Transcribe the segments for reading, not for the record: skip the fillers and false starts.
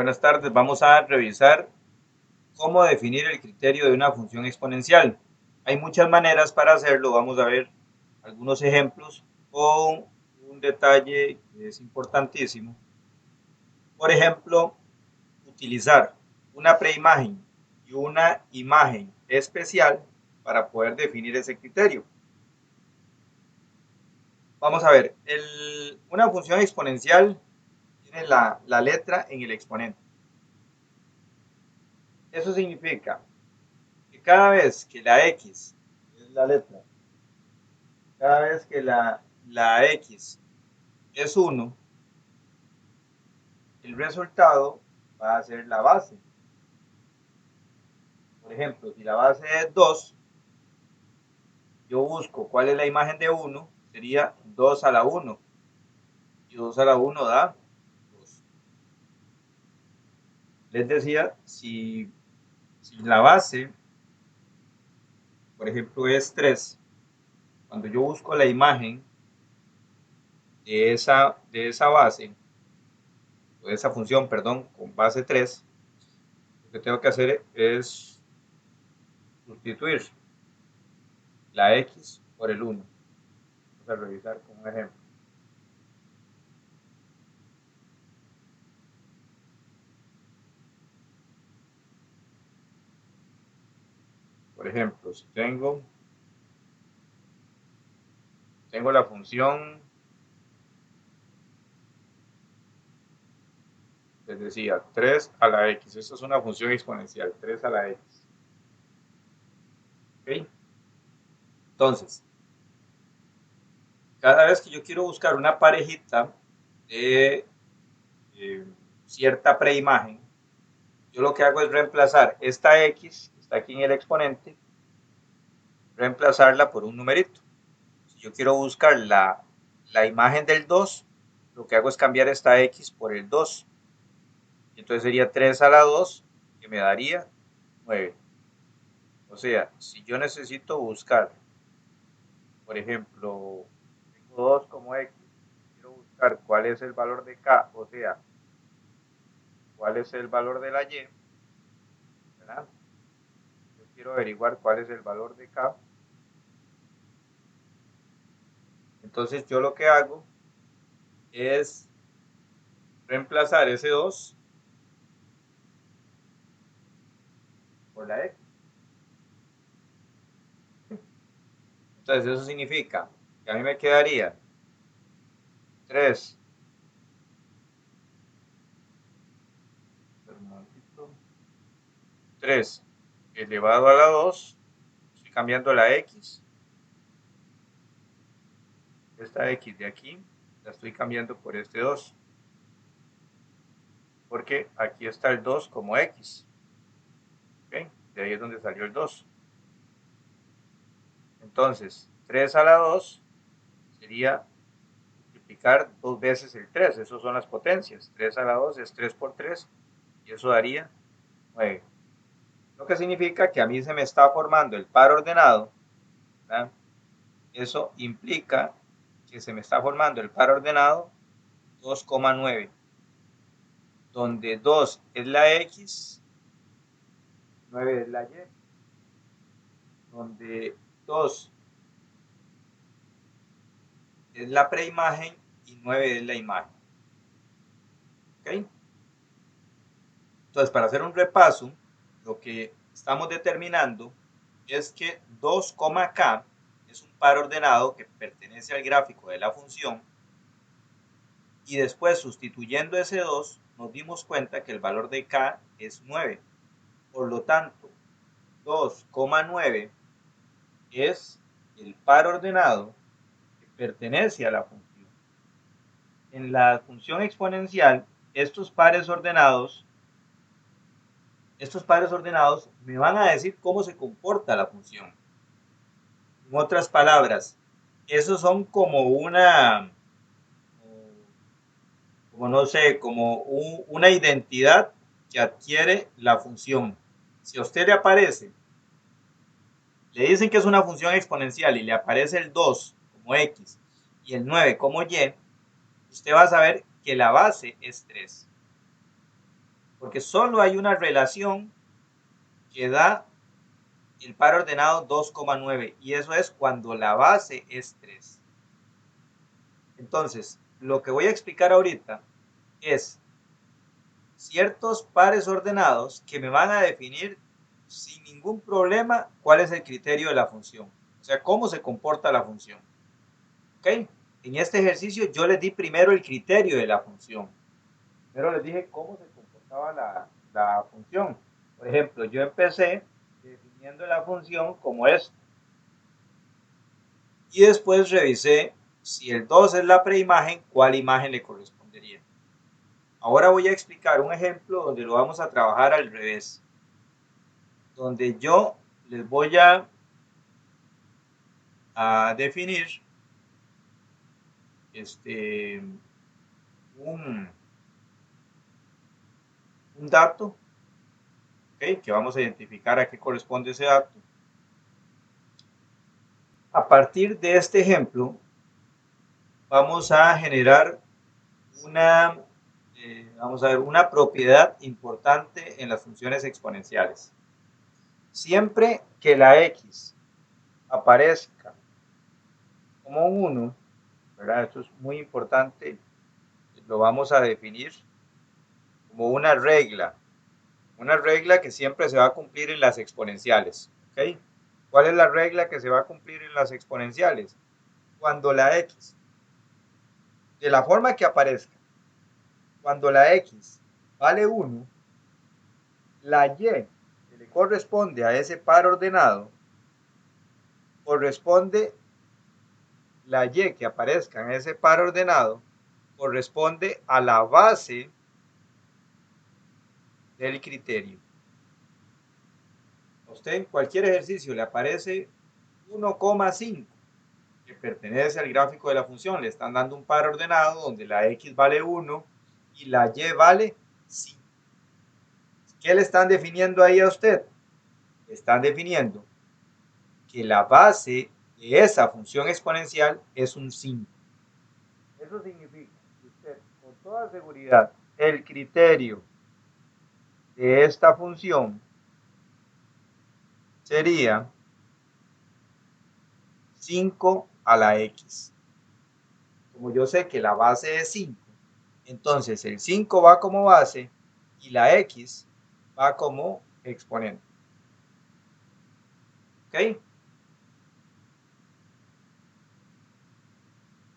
Buenas tardes, vamos a revisar cómo definir el criterio de una función exponencial. Hay muchas maneras para hacerlo, vamos a ver algunos ejemplos con un detalle que es importantísimo. Por ejemplo, utilizar una preimagen y una imagen especial para poder definir ese criterio. Vamos a ver, una función exponencial tiene la letra en el exponente. Eso significa que cada vez que la X es la letra, cada vez que la X es 1, el resultado va a ser la base. Por ejemplo, si la base es 2, yo busco cuál es la imagen de 1, sería 2 a la 1. Y 2 a la 1 da 2. Les decía, si la base, por ejemplo, es 3, cuando yo busco la imagen de esa base, o de esa función, perdón, con base 3, lo que tengo que hacer es sustituir la X por el 1. Vamos a revisar con un ejemplo. Por ejemplo, si tengo la función, les decía, 3 a la X. Esto es una función exponencial, 3 a la X. ¿Ok? Entonces, cada vez que yo quiero buscar una parejita de cierta preimagen, yo lo que hago es reemplazar esta X, que está aquí en el exponente, reemplazarla por un numerito. Si yo quiero buscar la imagen del 2, lo que hago es cambiar esta X por el 2. Entonces sería 3 a la 2, que me daría 9. O sea, si yo necesito buscar, por ejemplo, tengo 2 como X, quiero buscar cuál es el valor de K, o sea, cuál es el valor de la Y, ¿verdad? Yo quiero averiguar cuál es el valor de K. Entonces yo lo que hago es reemplazar ese 2 por la X. Entonces eso significa que a mí me quedaría 3, 3 elevado a la 2, estoy cambiando la X, esta X de aquí, la estoy cambiando por este 2, porque aquí está el 2 como X, ¿okay? De ahí es donde salió el 2. Entonces, 3 a la 2 sería multiplicar 2 veces el 3, esas son las potencias, 3 a la 2 es 3 por 3, y eso daría 9. Lo que significa que a mí se me está formando el par ordenado, ¿verdad? Eso implica que se me está formando el par ordenado 2,9, donde 2 es la X, 9 es la Y, donde 2 es la preimagen y 9 es la imagen. ¿Ok? Entonces, para hacer un repaso, lo que estamos determinando es que 2, K es un par ordenado que pertenece al gráfico de la función, y después sustituyendo ese 2 nos dimos cuenta que el valor de K es 9. Por lo tanto, 2,9 es el par ordenado que pertenece a la función. En la función exponencial, estos pares ordenados me van a decir cómo se comporta la función. En otras palabras, esos son como no sé, como una identidad que adquiere la función. Si a usted le aparece, le dicen que es una función exponencial y le aparece el 2 como X y el 9 como Y, usted va a saber que la base es 3. porque solo hay una relación que da el par ordenado 2,9 y eso es cuando la base es 3. Entonces, lo que voy a explicar ahorita es ciertos pares ordenados que me van a definir sin ningún problema cuál es el criterio de la función, o sea, cómo se comporta la función. ¿Ok? En este ejercicio yo les di primero el criterio de la función. Primero les dije cómo se comportaba la función. Por ejemplo, yo empecé definiendo la función como esto. Y después revisé si el 2 es la preimagen, cuál imagen le correspondería. Ahora voy a explicar un ejemplo donde lo vamos a trabajar al revés. Donde yo les voy a definir un, un dato, ¿okay? Que vamos a identificar a qué corresponde ese dato. A partir de este ejemplo, vamos a generar una propiedad importante en las funciones exponenciales. Siempre que la x aparezca como un 1, ¿verdad? Esto es muy importante, lo vamos a definir como una regla que siempre se va a cumplir en las exponenciales. ¿Okay? ¿Cuál es la regla que se va a cumplir en las exponenciales? Cuando la x, de la forma que aparezca, cuando la x vale 1, la y que le corresponde a ese par ordenado, corresponde, la y que aparezca en ese par ordenado, corresponde a la base del criterio. A usted en cualquier ejercicio le aparece 1,5 que pertenece al gráfico de la función, le están dando un par ordenado donde la x vale 1 y la y vale 5. ¿Qué le están definiendo ahí a usted? Le están definiendo que la base de esa función exponencial es un 5. Eso significa que usted, con toda seguridad, el criterio de esta función sería 5 a la x. Como yo sé que la base es 5, entonces el 5 va como base y la x va como exponente. ¿Ok?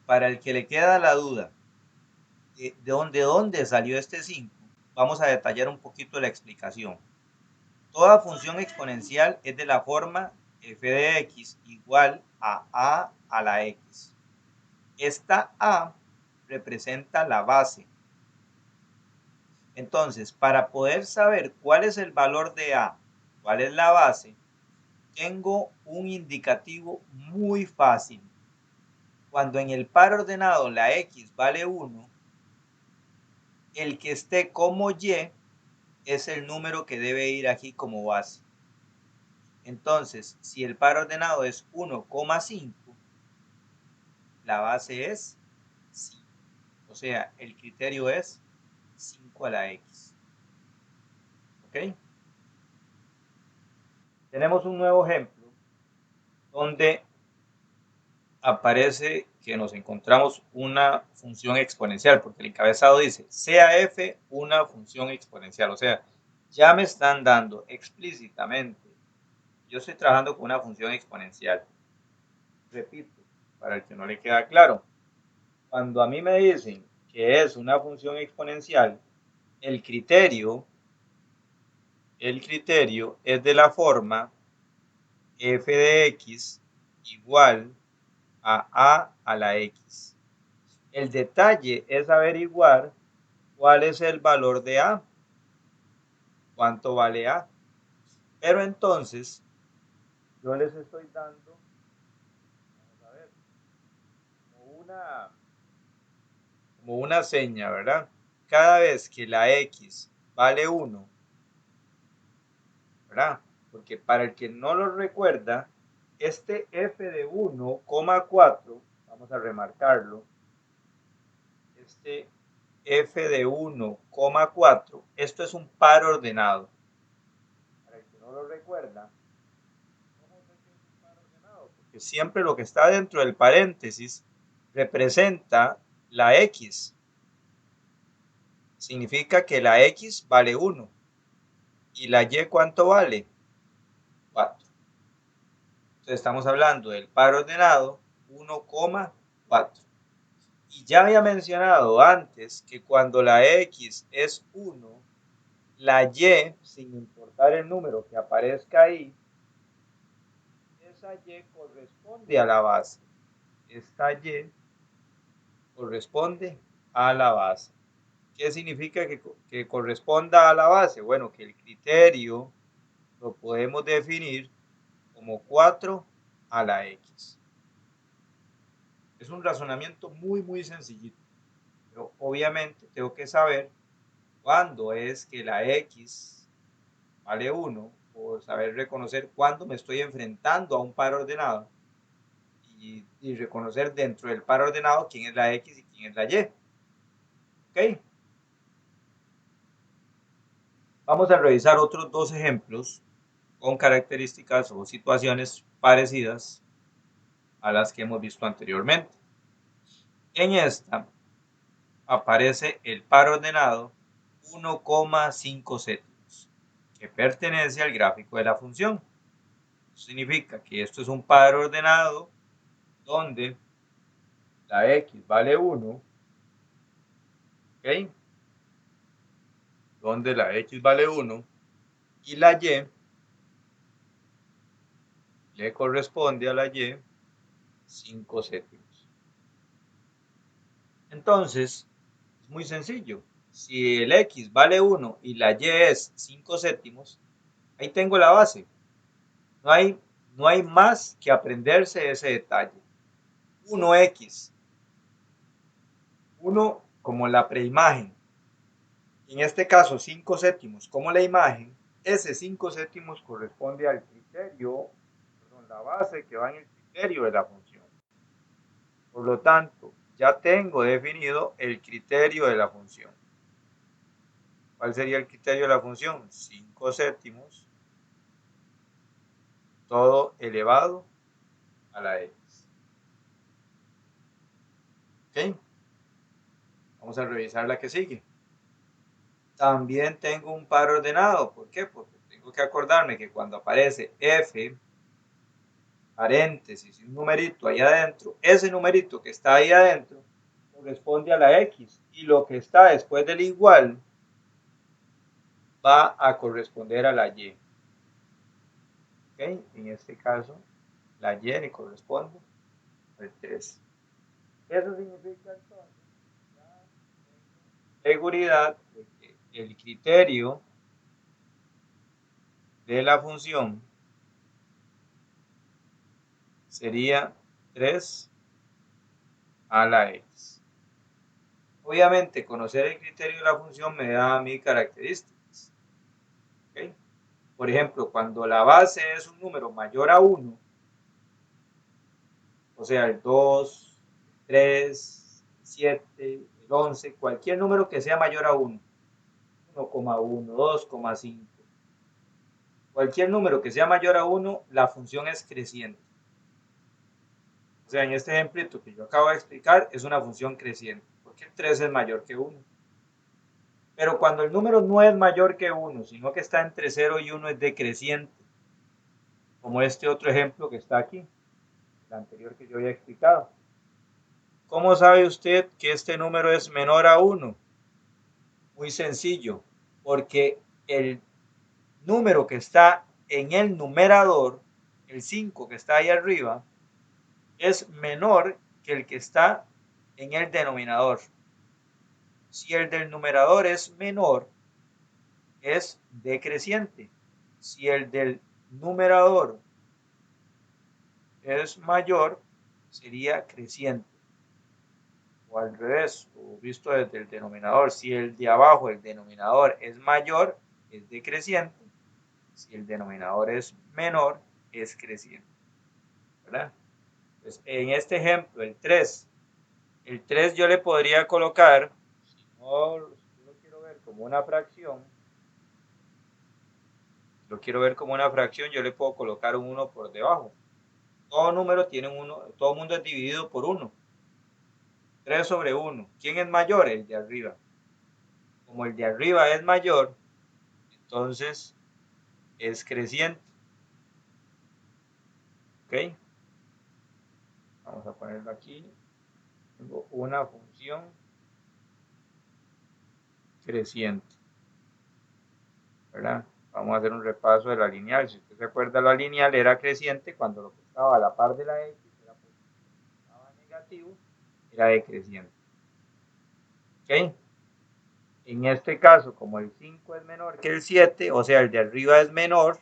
Para el que le queda la duda de dónde salió este 5, vamos a detallar un poquito la explicación. Toda función exponencial es de la forma f de x igual a la x. Esta a representa la base. Entonces, para poder saber cuál es el valor de a, cuál es la base, tengo un indicativo muy fácil. Cuando en el par ordenado la x vale 1, el que esté como y es el número que debe ir aquí como base. Entonces, si el par ordenado es 1,5, la base es 5. O sea, el criterio es 5 a la x. ¿Ok? Tenemos un nuevo ejemplo donde aparece que nos encontramos una función exponencial, porque el encabezado dice, sea f una función exponencial. O sea, ya me están dando explícitamente, yo estoy trabajando con una función exponencial. Repito, para el que no le queda claro, cuando a mí me dicen que es una función exponencial, el criterio es de la forma f de x igual a la x. El detalle es averiguar cuál es el valor de a, cuánto vale a. Pero entonces, yo les estoy dando, vamos a ver, como una seña, ¿verdad? Cada vez que la x vale 1, ¿verdad? Porque para el que no lo recuerda, este f de 1,4, vamos a remarcarlo, este f de 1,4, esto es un par ordenado. Para el que no lo recuerda, ¿cómo sé que es un par ordenado? Porque siempre lo que está dentro del paréntesis representa la x. Significa que la x vale 1. ¿Y la y cuánto vale? 4. Entonces estamos hablando del par ordenado 1,4. Y ya había mencionado antes que cuando la x es 1, la y, sin importar el número que aparezca ahí, esa y corresponde a la base. Esta y corresponde a la base. ¿Qué significa que corresponda a la base? Bueno, que el criterio lo podemos definir como 4 a la x. Es un razonamiento muy sencillito, pero obviamente tengo que saber cuándo es que la x vale 1, por saber reconocer cuándo me estoy enfrentando a un par ordenado y reconocer dentro del par ordenado quién es la x y quién es la y. ¿Ok? Vamos a revisar otros dos ejemplos con características o situaciones parecidas a las que hemos visto anteriormente. En esta aparece el par ordenado 1,5 séptimos, que pertenece al gráfico de la función. Eso significa que esto es un par ordenado donde la x vale 1, ¿ok? Donde la x vale 1 y la y le corresponde a la y 5 séptimos. Entonces, es muy sencillo. Si el x vale 1 y la y es 5 séptimos, ahí tengo la base. No hay más que aprenderse ese detalle. 1x, 1 como la preimagen. En este caso, 5 séptimos como la imagen. Ese 5 séptimos corresponde al criterio, perdón, la base que va en el criterio de la función. Por lo tanto, ya tengo definido el criterio de la función. ¿Cuál sería el criterio de la función? 5 séptimos todo elevado a la x. ¿Ok? Vamos a revisar la que sigue. También tengo un par ordenado. ¿Por qué? Porque tengo que acordarme que cuando aparece f, paréntesis y un numerito ahí adentro, ese numerito que está ahí adentro corresponde a la x y lo que está después del igual va a corresponder a la y. ¿Ok? En este caso, la y le corresponde al 3. Eso significa entonces seguridad de que el criterio de la función sería 3 a la x. Obviamente, conocer el criterio de la función me da a mí características. ¿Okay? Por ejemplo, cuando la base es un número mayor a 1, o sea, el 2, el 3, el 7, el 11, cualquier número que sea mayor a 1, 1,1, 2,5, cualquier número que sea mayor a 1, la función es creciente. O sea, en este ejemplito que yo acabo de explicar, es una función creciente, porque el 3 es mayor que 1. Pero cuando el número no es mayor que 1, sino que está entre 0 y 1, es decreciente. Como este otro ejemplo que está aquí, el anterior que yo había explicado. ¿Cómo sabe usted que este número es menor a 1? Muy sencillo, porque el número que está en el numerador, el 5 que está ahí arriba, es menor que el que está en el denominador. Si el del numerador es menor, es decreciente. Si el del numerador es mayor, sería creciente. O al revés, o visto desde el denominador. Si el de abajo, el denominador, es mayor, es decreciente. Si el denominador es menor, es creciente. ¿Verdad? Pues en este ejemplo, el 3 yo le podría colocar, si mejor, si yo lo quiero ver como una fracción, yo le puedo colocar un 1 por debajo. Todo número tiene un 1, todo mundo es dividido por 1. 3 sobre 1. ¿Quién es mayor? El de arriba. Como el de arriba es mayor, entonces es creciente. ¿Ok? Vamos a ponerlo aquí. Tengo una función creciente. ¿Verdad? Vamos a hacer un repaso de la lineal. Si usted se acuerda, la lineal era creciente cuando lo que estaba a la par de la x era positivo, estaba negativo, era decreciente. ¿Ok? En este caso, como el 5 es menor que el 7, o sea, el de arriba es menor,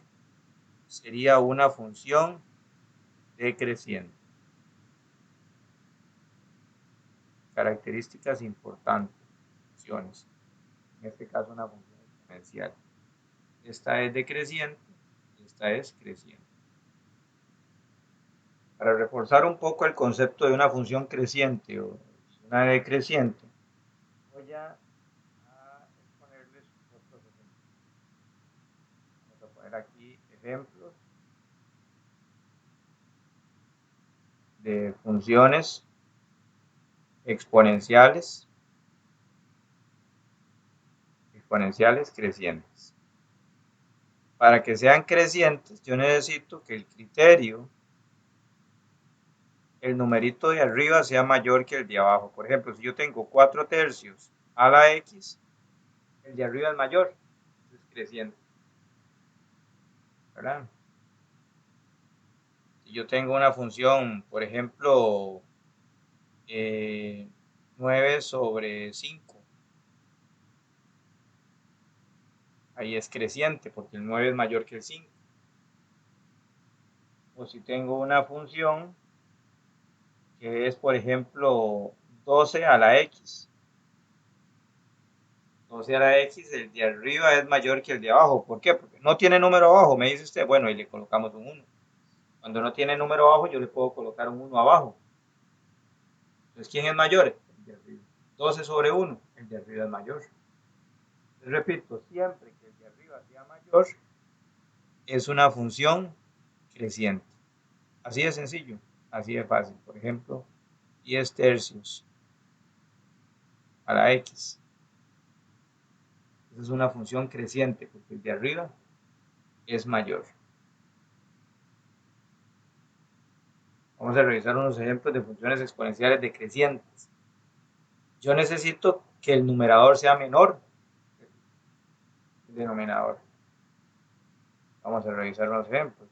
sería una función decreciente. Características importantes, funciones. En este caso, una función exponencial. Esta es decreciente, esta es creciente. Para reforzar un poco el concepto de una función creciente o una decreciente, voy a exponerles otros ejemplos. Vamos a poner aquí ejemplos de funciones exponenciales crecientes. Para que sean crecientes, yo necesito que el criterio, el numerito de arriba sea mayor que el de abajo. Por ejemplo, si yo tengo 4 tercios a la x, el de arriba es mayor, es creciente. ¿Verdad? Si yo tengo una función, por ejemplo, 9 sobre 5, ahí es creciente porque el 9 es mayor que el 5. O si tengo una función que es, por ejemplo, 12 a la x. 12 a la x, el de arriba es mayor que el de abajo. ¿Por qué? Porque no tiene número abajo, me dice usted. Bueno, y le colocamos un 1. Cuando no tiene número abajo, yo le puedo colocar un 1 abajo. Entonces, ¿quién es mayor? El de arriba. 12 sobre 1, el de arriba es mayor. Repito, siempre que el de arriba sea mayor, es una función creciente. Así de sencillo, así de fácil. Por ejemplo, 10 tercios a la x. Esa es una función creciente porque el de arriba es mayor. Vamos a revisar unos ejemplos de funciones exponenciales decrecientes. Yo necesito que el numerador sea menor que el denominador. Vamos a revisar unos ejemplos.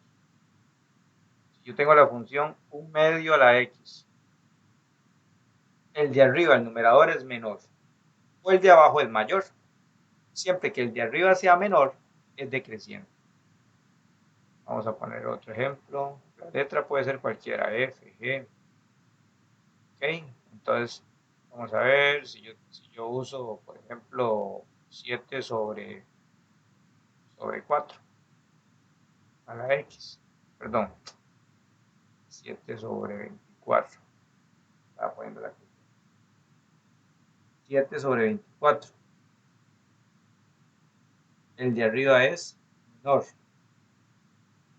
Si yo tengo la función 1 medio a la x, el de arriba, el numerador es menor, o el de abajo es mayor. Siempre que el de arriba sea menor, es decreciente. Vamos a poner otro ejemplo. La letra puede ser cualquiera, F, G. Ok, entonces vamos a ver si yo uso, por ejemplo, 7 sobre 4 a la x. Perdón, 7 sobre 24. Estaba poniendo la 7 sobre 24. El de arriba es menor.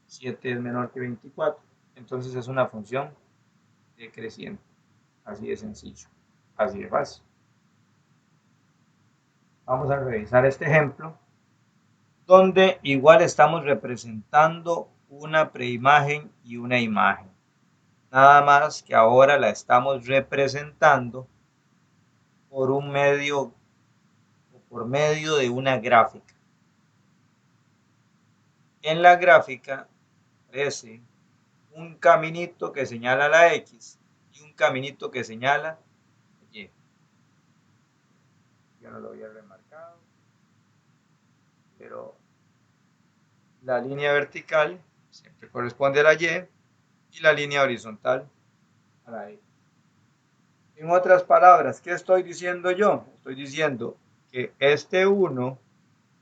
7 es menor que 24. Entonces es una función decreciente. Así de sencillo. Así de fácil. Vamos a revisar este ejemplo donde igual estamos representando una preimagen y una imagen. Nada más que ahora la estamos representando por un medio o por medio de una gráfica. En la gráfica aparece un caminito que señala la X y un caminito que señala Y. Yo no lo había remarcado, pero la línea vertical siempre corresponde a la Y y la línea horizontal a la X. En otras palabras, ¿qué estoy diciendo yo? Estoy diciendo que este 1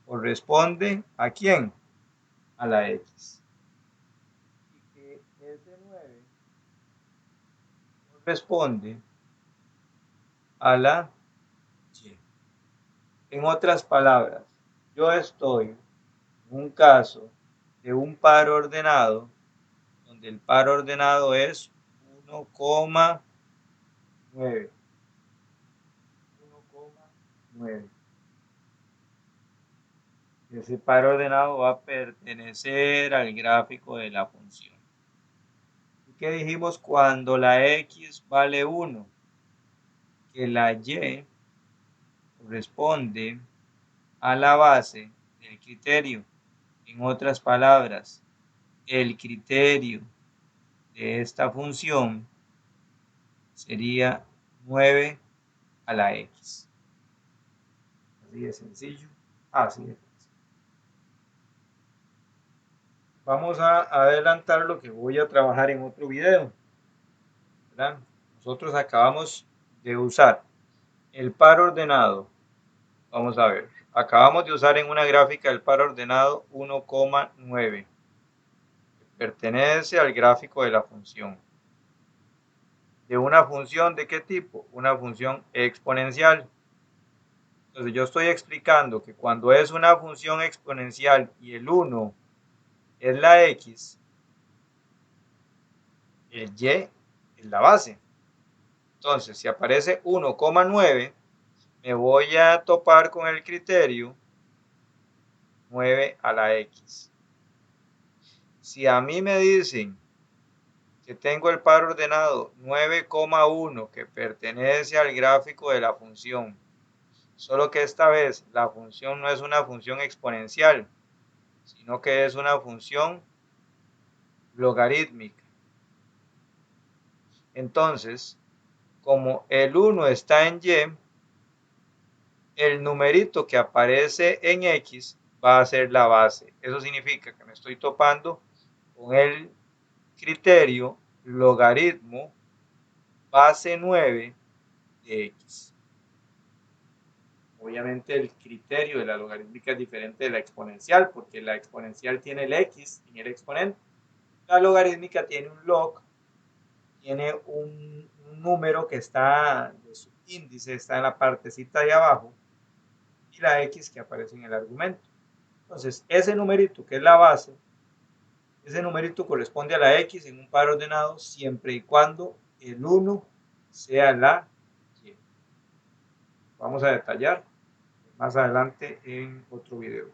corresponde ¿a quién? A la X. Y que ese 9 corresponde a la Y. En otras palabras, yo estoy en un caso de un par ordenado donde el par ordenado es 1,9. 1,9. Ese par ordenado va a pertenecer al gráfico de la función. ¿Y qué dijimos cuando la x vale 1? Que la y corresponde a la base del criterio. En otras palabras, el criterio de esta función sería 9 a la x. Así de sencillo. Así de fácil. Vamos a adelantar lo que voy a trabajar en otro video, ¿verdad? Nosotros acabamos de usar el par ordenado. Vamos a ver. Acabamos de usar en una gráfica el par ordenado 1,9. Pertenece al gráfico de la función. ¿De una función de qué tipo? Una función exponencial. Entonces yo estoy explicando que cuando es una función exponencial y el 1 es la x, el y es la base. Entonces, si aparece 1,9, me voy a topar con el criterio 9 a la x. Si a mí me dicen que tengo el par ordenado 9,1 que pertenece al gráfico de la función, solo que esta vez la función no es una función exponencial, sino que es una función logarítmica. Entonces, como el 1 está en y, el numerito que aparece en x va a ser la base. Eso significa que me estoy topando con el criterio logaritmo base 9 de x. Obviamente el criterio de la logarítmica es diferente de la exponencial, porque la exponencial tiene el x en el exponente. La logarítmica tiene un log, tiene un número que está, de su índice está en la partecita de abajo, y la x que aparece en el argumento. Entonces, ese numerito que es la base, ese numerito corresponde a la x en un par ordenado siempre y cuando el 1 sea la y. Vamos a detallar más adelante en otro video.